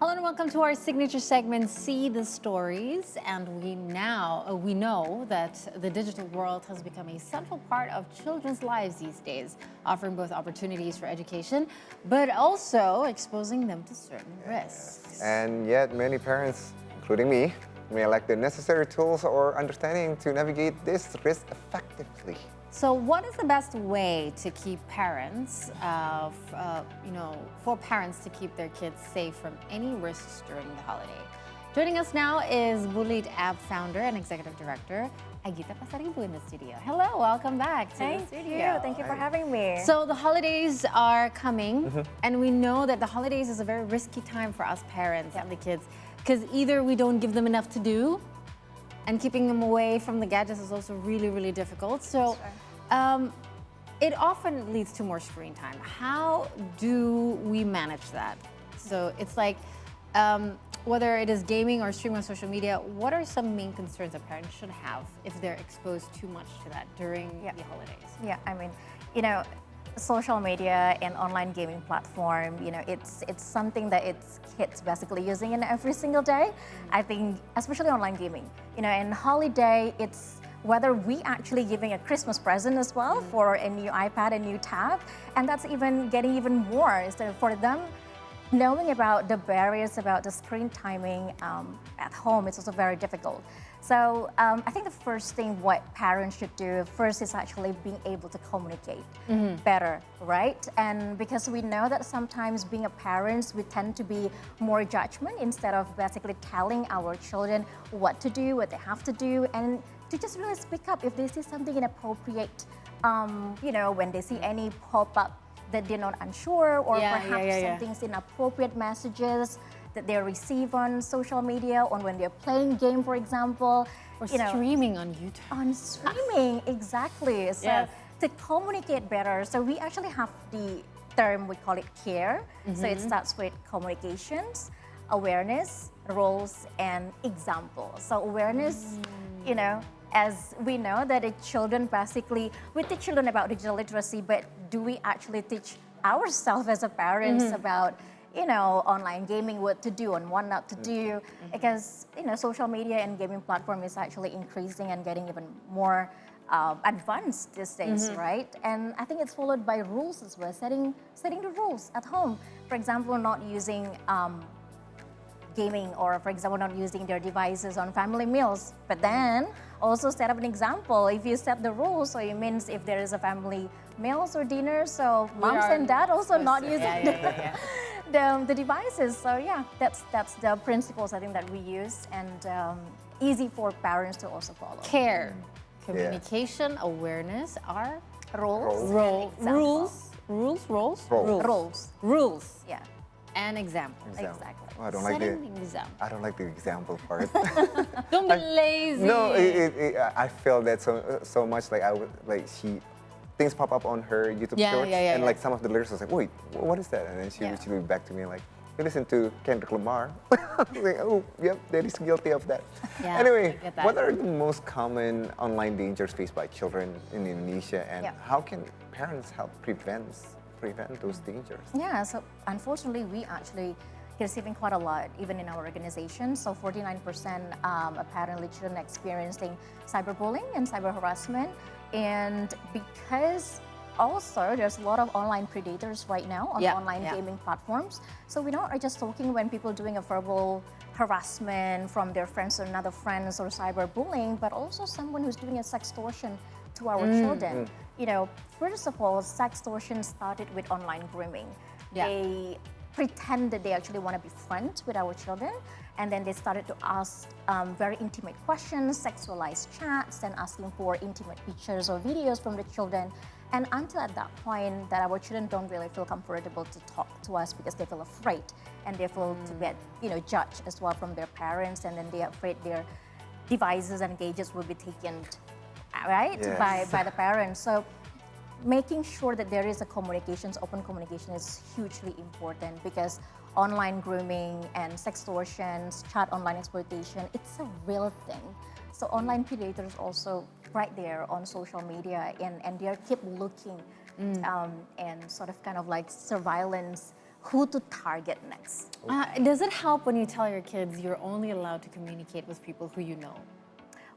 Hello and welcome to our signature segment, See the Stories. And we know that the digital world has become a central part of children's lives these days, offering both opportunities for education, but also exposing them to certain risks. And yet many parents, including me, may lack the necessary tools or understanding to navigate this risk effectively. So what is the best way to keep parents, for parents to keep their kids safe from any risks during the holiday? Joining us now is BULLYID app founder and executive director, Agita Pasaribu in the studio. Hello, welcome back to the studio. Thank you for having me. So the holidays are coming, and we know that the holidays is a very risky time for us parents and the kids, because either we don't give them enough to do, and keeping them away from the gadgets is also really, really difficult. So it often leads to more screen time. How do we manage that? So it's like, whether it is gaming or streaming on social media, what are some main concerns that parents should have if they're exposed too much to that during the holidays? Yeah, I mean, social media and online gaming platform, it's something that it's kids basically using in every single day. I think, especially online gaming, and holiday, it's whether we actually giving a Christmas present as well for a new iPad, a new tab, and that's getting even more. Instead of for them knowing about the barriers about the screen timing at home, it's also very difficult. So I think the first thing what parents should do first is actually being able to communicate better, right? And because we know that sometimes being a parent, we tend to be more judgment instead of basically telling our children what to do, what they have to do, and to just really speak up if they see something inappropriate, when they see any pop-up that they're not unsure, or perhaps something's inappropriate messages that they receive on social media, or when they're playing game, for example. Or streaming on YouTube. On streaming, exactly. So to communicate better, so we actually have the term, we call it CARE. So it starts with communications, awareness, roles, and example. So awareness, as we know that the children basically, we teach children about digital literacy, but do we actually teach ourselves as a parents about, online gaming, what to do and what not to do? Because, social media and gaming platform is actually increasing and getting even more advanced these days, right? And I think it's followed by rules as well, setting the rules at home. For example, not using gaming, or for example not using their devices on family meals, but then also set up an example. If you set the rules, so it means if there is a family meals or dinner, so moms and dad also not using the devices. So that's the principles I think that we use, and easy for parents to also follow. CARE, communication, awareness, are Rules. Rules. Yeah. And example. Exactly. Oh, I don't like the example part. Don't be lazy. No, I feel that so much. Things pop up on her YouTube shorts, and like some of the lyrics was like, wait, what is that? And then she would be back to me like, you listen to Kendrick Lamar. Like, oh, yep, that is guilty of that. Yeah, anyway, what are the most common online dangers faced by children in Indonesia, and how can parents help prevent those dangers? Yeah, so unfortunately, we actually receiving quite a lot, even in our organization. So 49% apparently children experiencing cyberbullying and cyber harassment. And because also there's a lot of online predators right now on online gaming platforms. So we're not just talking when people doing a verbal harassment from their friends or another friends or cyberbullying, but also someone who's doing a sextortion to our children. First of all, sextortion started with online grooming. They pretend that they actually want to be friends with our children, and then they started to ask very intimate questions, sexualized chats, and asking for intimate pictures or videos from the children. And until at that point that our children don't really feel comfortable to talk to us because they feel afraid, and they feel to get judged as well from their parents, and then they're afraid their devices and gadgets will be taken by the parents. So making sure that there is a open communication is hugely important, because online grooming and sextortions, chat online exploitation, it's a real thing. So online predators also right there on social media, and they keep looking and sort of kind of like surveillance who to target next. Does it help when you tell your kids you're only allowed to communicate with people who you know?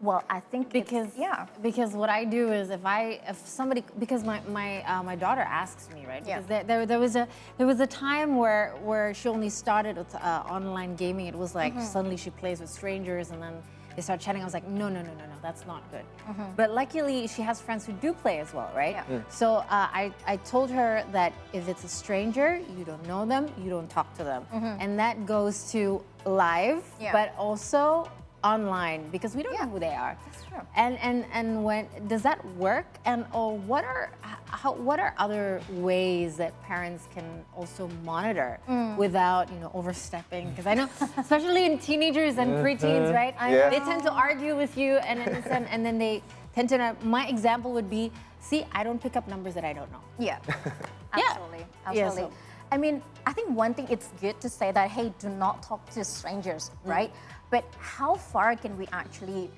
Well, I think because what I do is if somebody, because my daughter asks me, right? Because there was a time where she only started with online gaming. It was like suddenly she plays with strangers and then they start chatting. I was like, no, that's not good. But luckily she has friends who do play as well, right? So I told her that if it's a stranger, you don't know them, you don't talk to them, and that goes to live, but also online, because we don't know who they are. That's true. And when does that work? And what are other ways that parents can also monitor without overstepping? Because I know, especially in teenagers and preteens, right? They tend to argue with you, and then they tend to. My example would be, see, I don't pick up numbers that I don't know. Yeah, absolutely, absolutely. Yeah, so. I mean, I think one thing, it's good to say that, hey, do not talk to strangers, right? But how far can we actually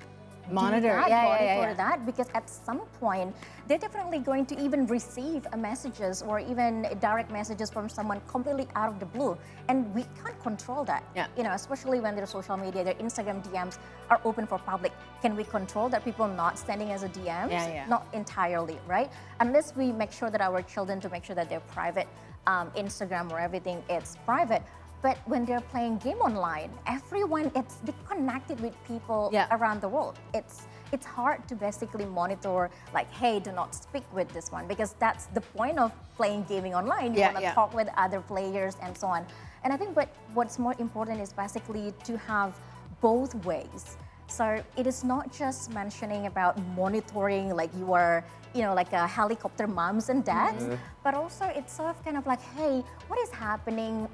monitor that? Because at some point, they're definitely going to even receive messages or even direct messages from someone completely out of the blue. And we can't control that. Especially when their social media, their Instagram DMs are open for public. Can we control that people not sending as a DMs? Not entirely, right? Unless we make sure that our children, to make sure that their private Instagram or everything, it's private. But when they're playing game online, everyone, they're connected with people around the world. It's hard to basically monitor, like, hey, do not speak with this one, because that's the point of playing gaming online. You want to talk with other players and so on. And I think what's more important is basically to have both ways. So it is not just mentioning about monitoring, like you are, like a helicopter moms and dads, but also it's sort of kind of like, hey, what is happening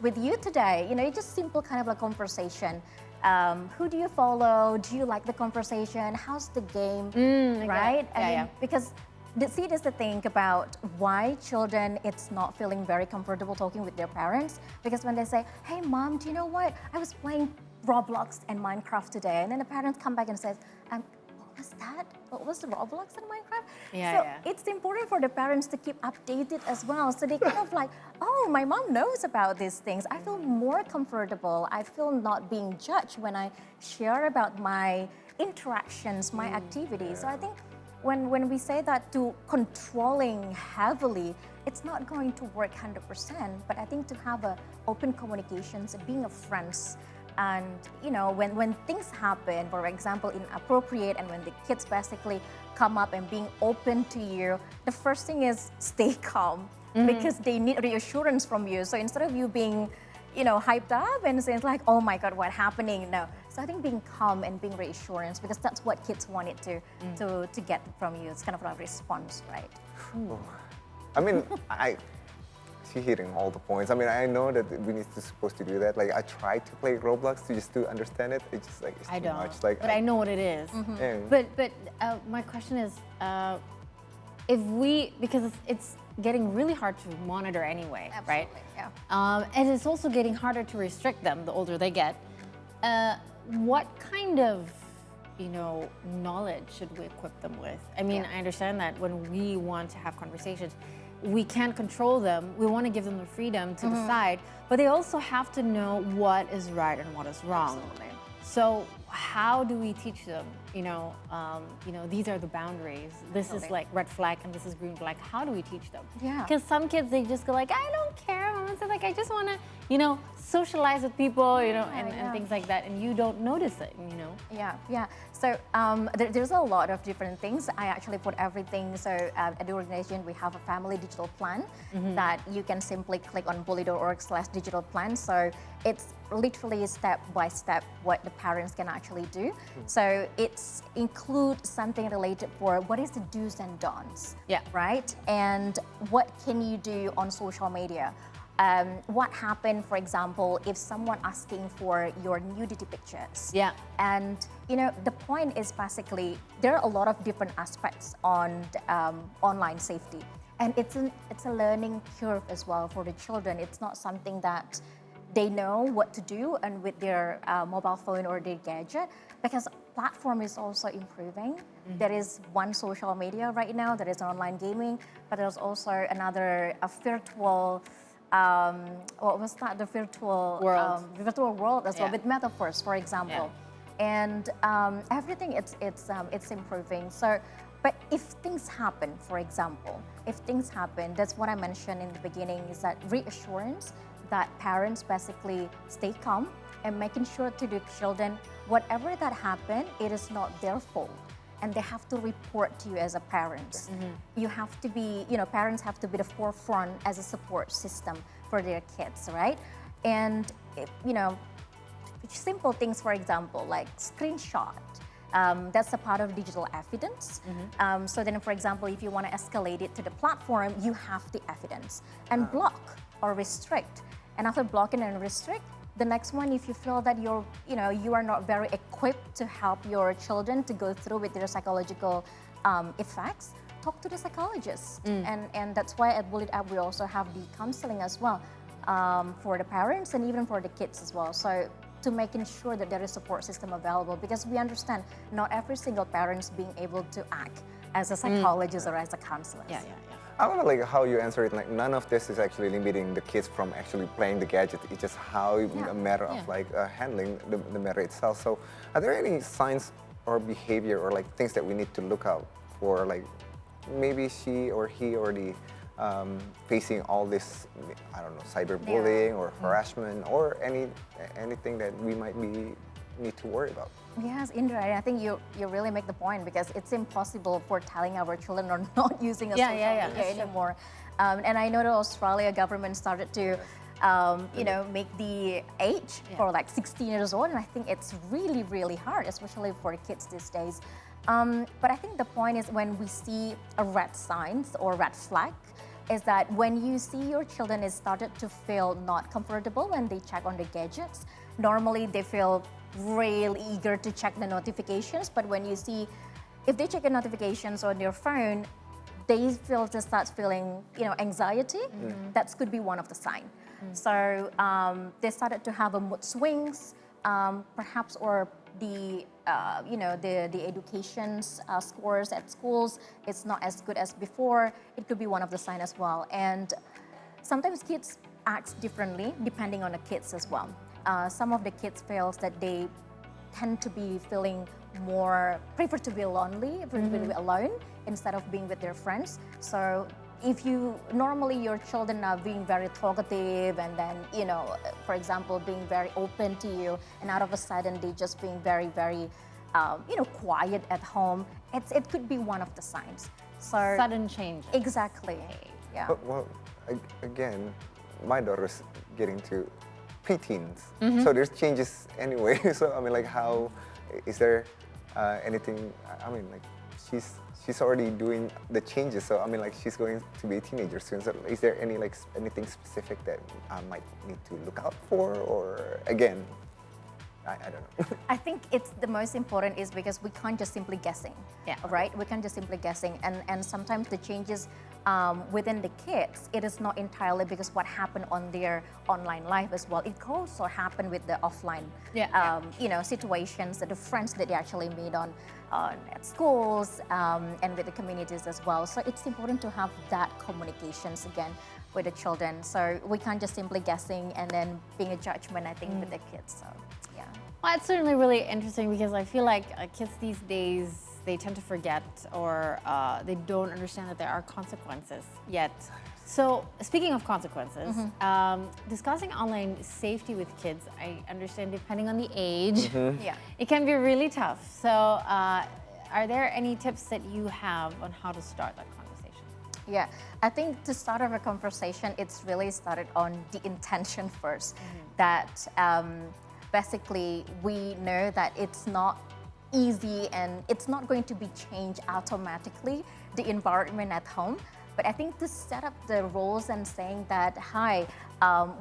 with you today? It's just simple kind of like conversation. Who do you follow? Do you like the conversation? How's the game? Right? Because this is the thing about why children, it's not feeling very comfortable talking with their parents. Because when they say, hey mom, do you know what? I was playing Roblox and Minecraft today. And then the parents come back and says, what was that? What was the Roblox and Minecraft? It's important for the parents to keep updated as well. So they kind of like, oh, my mom knows about these things. I feel more comfortable. I feel not being judged when I share about my interactions, my activities. So I think when we say that to controlling heavily, it's not going to work 100%. But I think to have a open communications and being a friends, and when things happen, for example, inappropriate, and when the kids basically come up and being open to you, the first thing is stay calm, because they need reassurance from you. So instead of you being hyped up and saying like, oh my God, what's happening? No. So I think being calm and being reassurance, because that's what kids wanted to get from you. It's kind of a response, right? I mean, she's hitting all the points. I mean, I know that we need to supposed to do that. Like, I tried to play Roblox to understand it. It's just like, it's too much. Like, but I know what it is. But my question is, because it's getting really hard to monitor anyway, right? And it's also getting harder to restrict them the older they get. What kind of knowledge should we equip them with? I mean, I understand that when we want to have conversations, we can't control them. We want to give them the freedom to decide, but they also have to know what is right and what is wrong. Absolutely. So how do we teach them? These are the boundaries. This is like red flag and this is green flag. How do we teach them? Because some kids, they just go like, I don't care. Mama said like, I just want to, socialize with people, and things like that, and you don't notice it, So there's a lot of different things. I actually put everything. So at the organization, we have a family digital plan that you can simply click on bully.org/digital plan. So it's literally step by step what the parents can actually do. So it's include something related for what is the do's and don'ts, right? And what can you do on social media? What happened, for example, if someone asking for your nudity pictures? And the point is basically there are a lot of different aspects on online safety, and it's a learning curve as well for the children. It's not something that they know what to do and with their mobile phone or their gadget, because platform is also improving. There is one social media right now that is online gaming, but there's also another virtual what was that? The virtual world, virtual world as well, with metaphors, for example. And everything it's improving. So, but if things happen, for example, if things happen, that's what I mentioned in the beginning, is that reassurance that parents basically stay calm and making sure to the children, whatever that happened, it is not their fault. And they have to report to you as a parent. You have to be, parents have to be the forefront as a support system for their kids, right? And, simple things, for example, like screenshot. That's a part of digital evidence. So then, for example, if you want to escalate it to the platform, you have the evidence. And block or restrict. And after blocking and restrict, the next one, if you feel that you are not very equipped to help your children to go through with their psychological effects, talk to the psychologist. And that's why at BULLYID app we also have the counseling as well for the parents and even for the kids as well. So to making sure that there is support system available, because we understand not every single parent is being able to act as a psychologist or as a counselor. I love like how you answer it. Like none of this is actually limiting the kids from actually playing the gadget. It's just how a matter of like handling the matter itself. So, are there any signs or behavior or like things that we need to look out for? Like maybe she or he already facing all this, I don't know, cyberbullying or harassment or anything that we might need to worry about. Yes, Indra, I think you really make the point, because it's impossible for telling our children are not using a social media anymore. And I know the Australia government started to, make the age for like 16 years old, and I think it's really, really hard, especially for kids these days. But I think the point is when we see a red signs or red flag, is that when you see your children is started to feel not comfortable when they check on the gadgets, normally they feel really eager to check the notifications, but when you see, if they check the notifications on their phone, they start feeling, anxiety. That could be one of the signs. So they started to have a mood swings, perhaps, or the education scores at schools, it's not as good as before. It could be one of the signs as well. And sometimes kids act differently depending on the kids as well. Some of the kids feels that they tend to be feeling prefer to be lonely, prefer to be alone instead of being with their friends. So if normally your children are being very talkative and then, for example, being very open to you, and out of a sudden they just being very, very, quiet at home, it could be one of the signs. So sudden change. Exactly. Yeah. But, well, again, my daughter's getting to preteens, so there's changes anyway. So I mean, like, how is there anything? I mean, like, she's already doing the changes. So I mean, like, she's going to be a teenager soon. So is there anything specific that I might need to look out for, or again? I don't know. I think it's the most important is because we can't just simply guessing. Right? We can't just simply guessing, and sometimes the changes within the kids, it is not entirely because what happened on their online life as well. It could also happen with the offline, situations, the friends that they actually made at schools and with the communities as well. So it's important to have that communications again with the children. So we can't just simply guessing and then being a judgment, I think, with the kids. So yeah. Well, it's certainly really interesting because I feel like kids these days, they tend to forget or they don't understand that there are consequences yet. So speaking of consequences, discussing online safety with kids, I understand depending on the age, it can be really tough. So are there any tips that you have on how to start that conversation? Yeah, I think to start off a conversation, it's really started on the intention first. That basically we know that it's not easy and it's not going to be changed automatically, the environment at home. But I think to set up the rules and saying that, hi,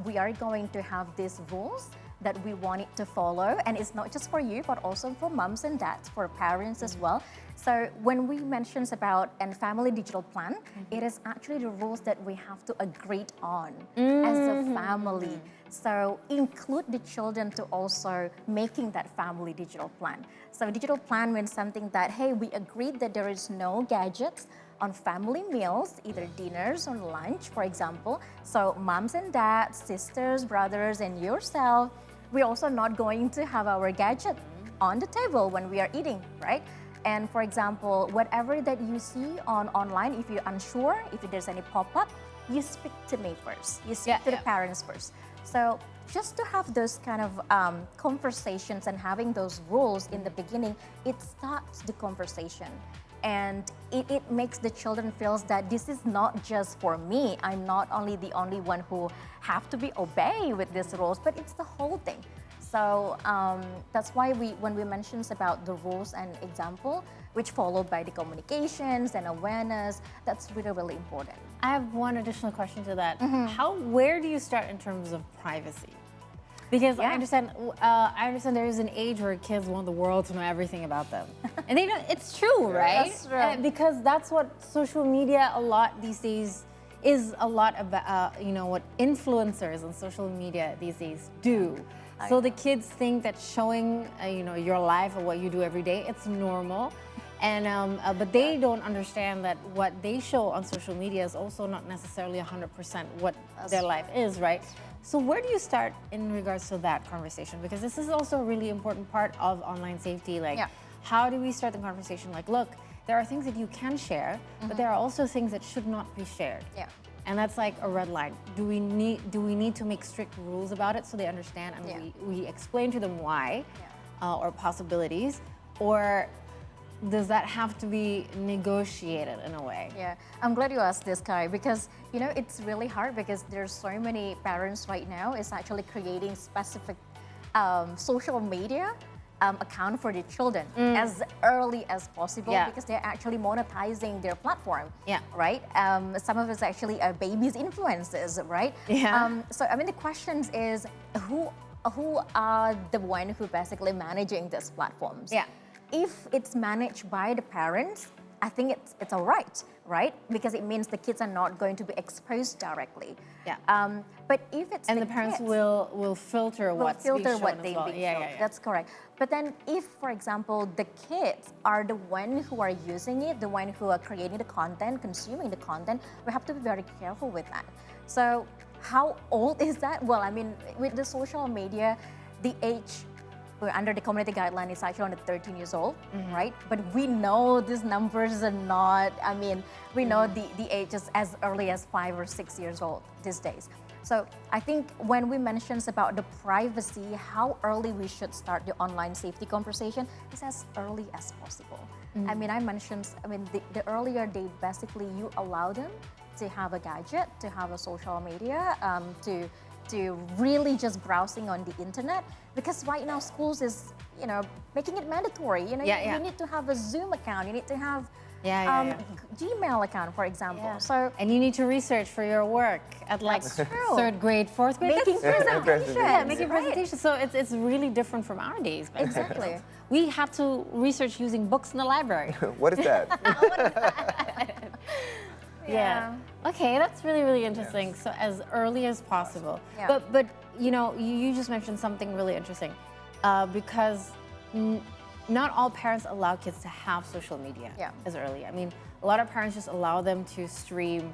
we are going to have these rules that we want it to follow. And it's not just for you, but also for moms and dads, for parents as well. So when we mention about a family digital plan, it is actually the rules that we have to agree on as a family. So include the children to also making that family digital plan. So digital plan means something that, hey, we agreed that there is no gadgets on family meals, either dinners or lunch, for example. So moms and dads, sisters, brothers, and yourself, we're also not going to have our gadget on the table when we are eating, right? And for example, whatever that you see on online, if you're unsure, if there's any pop-up, you speak to me first. You speak to the parents first. So just to have those kind of conversations and having those rules in the beginning, it starts the conversation. And it makes the children feel that this is not just for me. I'm not only the only one who have to be obey with these rules, but it's the whole thing. So that's why when we mentioned about the rules and example, which followed by the communications and awareness, that's really, really important. I have one additional question to that. Where do you start in terms of privacy? Because I understand there is an age where kids want the world to know everything about them. And they don't, it's true, right? That's true. Because that's what social media a lot these days is a lot about, what influencers on social media these days do. So the kids think that showing, your life or what you do every day, it's normal. And but they don't understand that what they show on social media is also not necessarily 100% what their life is, right? So where do you start in regards to that conversation? Because this is also a really important part of online safety. Like, how do we start the conversation? Like, look, there are things that you can share, but there are also things that should not be shared. Yeah. And that's like a red line. Do we need to make strict rules about it so they understand and we explain to them why or possibilities, or does that have to be negotiated in a way? Yeah, I'm glad you asked this, Kai, because it's really hard because there's so many parents right now is actually creating specific social media account for their children as early as possible because they're actually monetizing their platform. Yeah. Right? Some of us actually are babies influencers, right? Yeah. So I mean, the question is who are the one who basically managing these platforms? Yeah. If it's managed by the parents, I think it's all right? Because it means the kids are not going to be exposed directly. Yeah. But if it's the parents kids, will filter what's being shown what as they well. being shown. That's correct. But then if, for example, the kids are the one who are using it, the one who are creating the content, consuming the content, we have to be very careful with that. So how old is that? Well, I mean, with the social media, the age under the community guideline is actually under 13 years old, right? But we know these numbers are not, I mean, we know the age is as early as 5 or 6 years old these days. So I think when we mentioned about the privacy, how early we should start the online safety conversation is as early as possible. I mean, the earlier they basically you allow them to have a gadget, to have a social media, to really just browsing on the internet, because right now schools is making it mandatory. You need to have a Zoom account, you need to have Gmail account, for example. Yeah. So and you need to research for your work at like third grade, fourth grade. Making presentations. Yeah, making presentations. So it's really different from our days. Exactly. We have to research using books in the library. What is that? Yeah. Okay, that's really, really interesting. Yes. So as early as possible. Yeah. But you just mentioned something really interesting because not all parents allow kids to have social media as early. I mean, a lot of parents just allow them to stream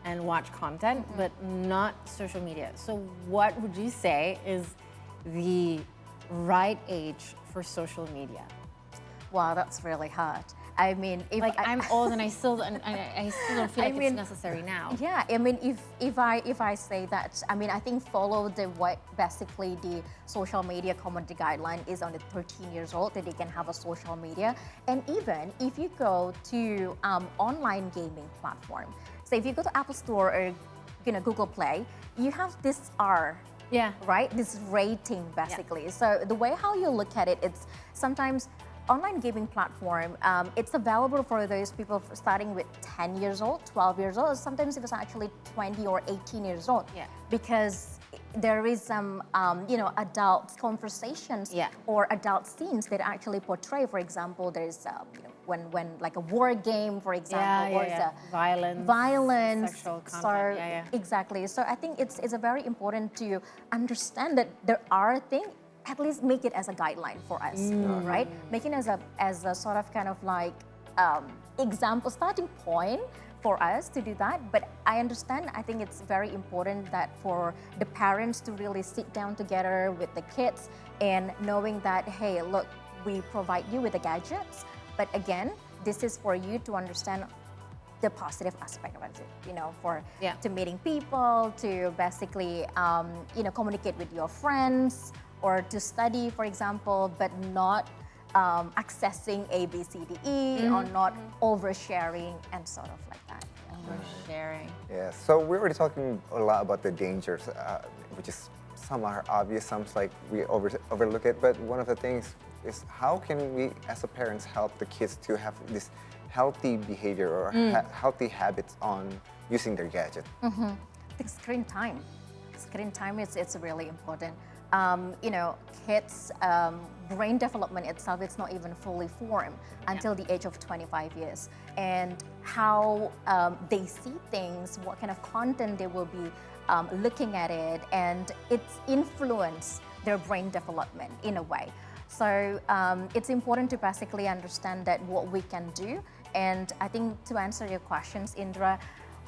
and watch content, but not social media. So what would you say is the right age for social media? Wow, that's really hard. I mean, if I'm old and I still don't feel like it's necessary now. Yeah, I mean, if I say that, I mean, I think follow what basically the social media community guideline is on the 13 years old that they can have a social media, and even if you go to online gaming platform, so if you go to Apple Store or Google Play, you have this R. Yeah. Right. This rating basically. Yeah. So the way how you look at it, it's sometimes. Online gaming platform, it's available for those people starting with 10 years old, 12 years old, sometimes it's actually 20 or 18 years old. Yeah. Because there is some, adult conversations or adult scenes that actually portray, for example, there's, when like a war game, for example, or violence, sexual content. Exactly. So I think it's a very important to understand that there are things, at least make it as a guideline for us, right? Make it as a sort of kind of like example, starting point for us to do that. But I understand, I think it's very important that for the parents to really sit down together with the kids and knowing that, hey, look, we provide you with the gadgets, but again, this is for you to understand the positive aspect of it, to meeting people, to basically, communicate with your friends, or to study, for example, but not accessing A, B, C, D, E, or not oversharing and sort of like that. Oversharing. Yeah, so we're already talking a lot about the dangers, which is some are obvious, some like we overlook it, but one of the things is how can we as a parents help the kids to have this healthy behavior or healthy habits on using their gadget? I think screen time. Screen time it's really important. Kids' brain development itself is not even fully formed until the age of 25 years. And how they see things, what kind of content they will be looking at it, and it's influenced their brain development in a way. So it's important to basically understand that what we can do. And I think to answer your questions, Indra,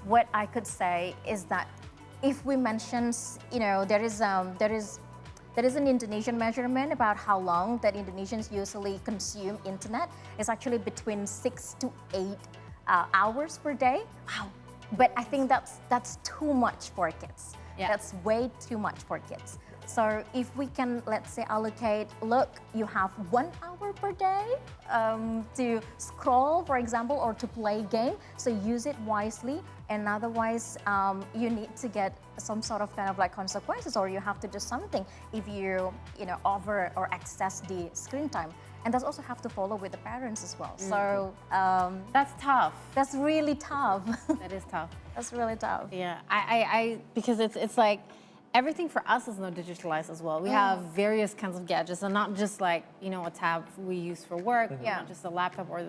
what I could say is that if we mention, there is an Indonesian measurement about how long that Indonesians usually consume internet. It's actually between 6 to 8 hours per day. Wow. But I think that's too much for kids. Yeah. That's way too much for kids. So if we can, let's say, allocate, look, you have 1 hour per day to scroll, for example, or to play game. So use it wisely, and otherwise you need to get some sort of kind of like consequences, or you have to do something if you over or excess the screen time. And that's also have to follow with the parents as well. So that's tough. That's really tough. That is tough. That's really tough. Yeah, I because it's like everything for us is now digitalized as well. We have various kinds of gadgets, and not just like a tab we use for work, not just a laptop or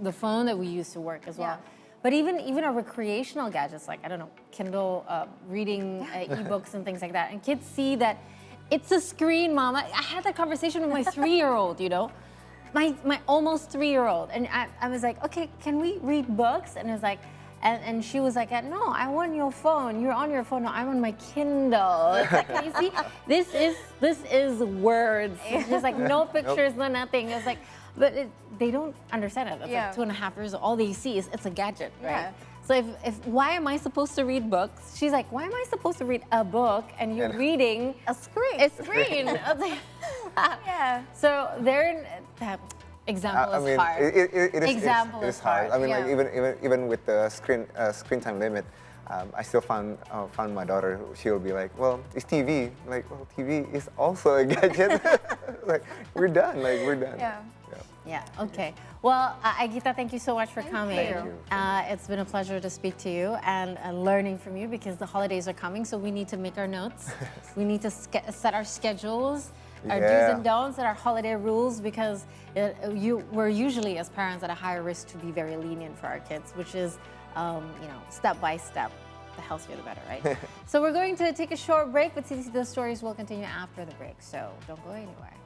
the phone that we use to work as well. But even our recreational gadgets, like I don't know, Kindle, reading ebooks and things like that, and kids see that. It's a screen, Mom. I had that conversation with my 3-year-old, my almost 3-year-old. And I was like, okay, can we read books? And it was like, and she was like, no, I want your phone. You're on your phone. No, I'm on my Kindle. It's like, you see, this is words. It's just like no pictures, no nothing. It's like, but they don't understand it. It's like 2.5 years old. All they see is it's a gadget, right? So if why am I supposed to read books? She's like, why am I supposed to read a book and you're reading a screen? A screen. I was like, So that example is hard. It is hard. I mean, like even with the screen time limit, I still found my daughter. She'll be like, well, it's TV. Like, well, TV is also a gadget. Like, we're done. Yeah, okay. Well, Agita, thank you so much for coming. Thank you. It's been a pleasure to speak to you and learning from you, because the holidays are coming, so we need to make our notes. We need to set our schedules, our do's and don'ts, and our holiday rules, because we're usually, as parents, at a higher risk to be very lenient for our kids, which is, step by step. The healthier, the better, right? So we're going to take a short break, but those stories will continue after the break, so don't go anywhere.